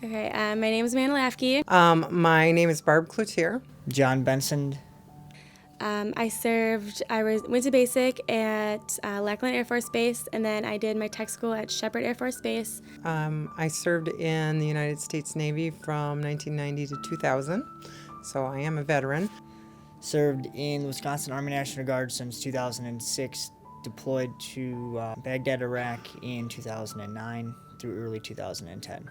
Okay, my name is Amanda Lafke. My name is Barb Cloutier. John Benson. I went to basic at Lackland Air Force Base, and then I did my tech school at Shepherd Air Force Base. I served in the United States Navy from 1990 to 2000, so I am a veteran. Served in the Wisconsin Army National Guard since 2006. Deployed to Baghdad, Iraq in 2009 through early 2010.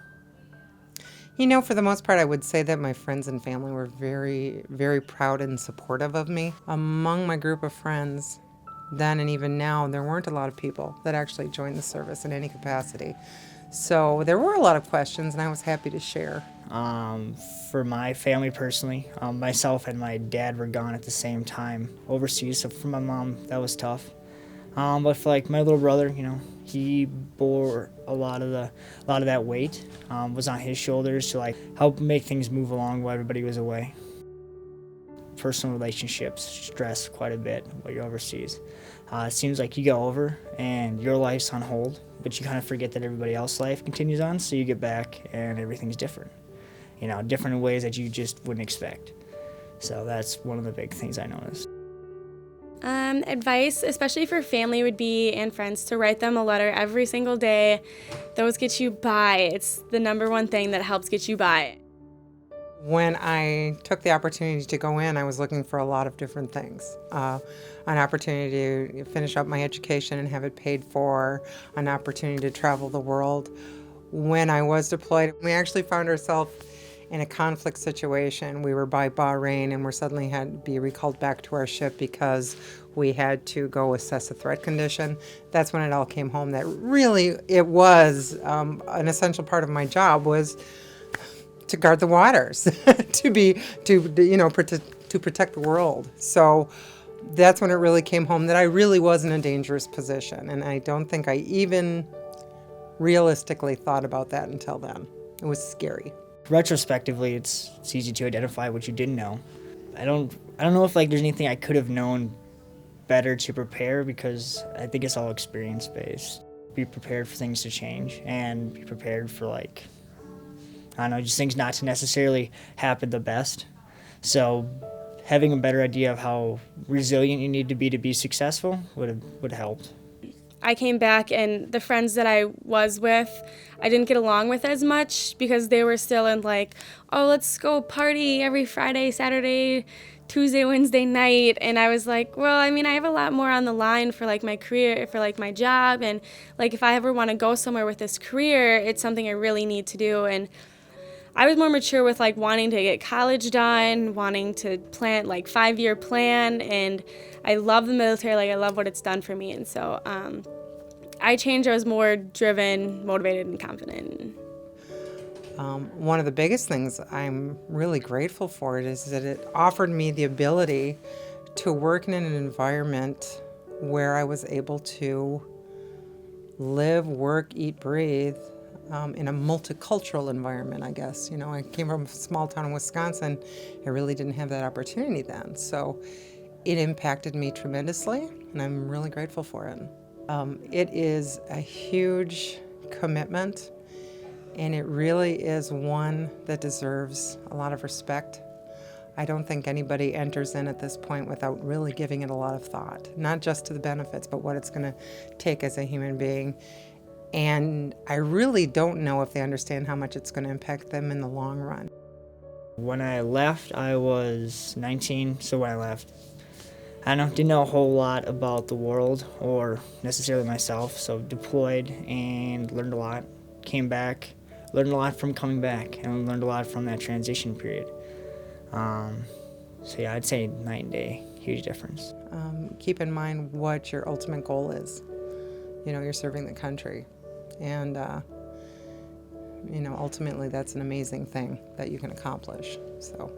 You know, for the most part, I would say that my friends and family were very, very proud and supportive of me. Among my group of friends, then and even now, there weren't a lot of people that actually joined the service in any capacity. So there were a lot of questions, and I was happy to share. For my family personally, myself and my dad were gone at the same time overseas, so for my mom, that was tough. But for like my little brother, he bore a lot of that weight, was on his shoulders to like help make things move along while everybody was away. Personal relationships stress quite a bit while you're overseas. It seems like you go over and your life's on hold, but you kind of forget that everybody else's life continues on, so you get back and everything's different. Different in ways that you just wouldn't expect. So that's one of the big things I noticed. Advice, especially for family would be, and friends, to write them a letter every single day. Those get you by. It's the number one thing that helps get you by. When I took the opportunity to go in, I was looking for a lot of different things. An opportunity to finish up my education and have it paid for, an opportunity to travel the world. When I was deployed, we actually found ourselves in a conflict situation. We were by Bahrain and we suddenly had to be recalled back to our ship because we had to go assess a threat condition. That's when it all came home that really it was an essential part of my job was to guard the waters, to protect the world. So that's when it really came home that I really was in a dangerous position, and I don't think I even realistically thought about that until then. It was scary. Retrospectively, it's easy to identify what you didn't know. I don't know if there's anything I could have known better to prepare, because I think it's all experience based. Be prepared for things to change and be prepared for just things not to necessarily happen the best. So having a better idea of how resilient you need to be successful would help. I came back, and the friends that I was with, I didn't get along with as much because they were still in let's go party every Friday, Saturday, Tuesday, Wednesday night. And I was like, well, I have a lot more on the line for my career, for my job. And if I ever want to go somewhere with this career, it's something I really need to do. And I was more mature with wanting to get college done, wanting to plan 5-year plan, and I love the military. I love what it's done for me, and so I changed. I was more driven, motivated, and confident. One of the biggest things I'm really grateful for is that it offered me the ability to work in an environment where I was able to live, work, eat, breathe in a multicultural environment, I guess. I came from a small town in Wisconsin. I really didn't have that opportunity then. So it impacted me tremendously, and I'm really grateful for it. It is a huge commitment, and it really is one that deserves a lot of respect. I don't think anybody enters in at this point without really giving it a lot of thought, not just to the benefits, but what it's going to take as a human being. And I really don't know if they understand how much it's going to impact them in the long run. When I left, I was 19, so when I left, didn't know a whole lot about the world or necessarily myself, so deployed and learned a lot, came back, learned a lot from coming back, and learned a lot from that transition period. So yeah, I'd say night and day, huge difference. Keep in mind what your ultimate goal is. You're serving the country. And, ultimately that's an amazing thing that you can accomplish. So.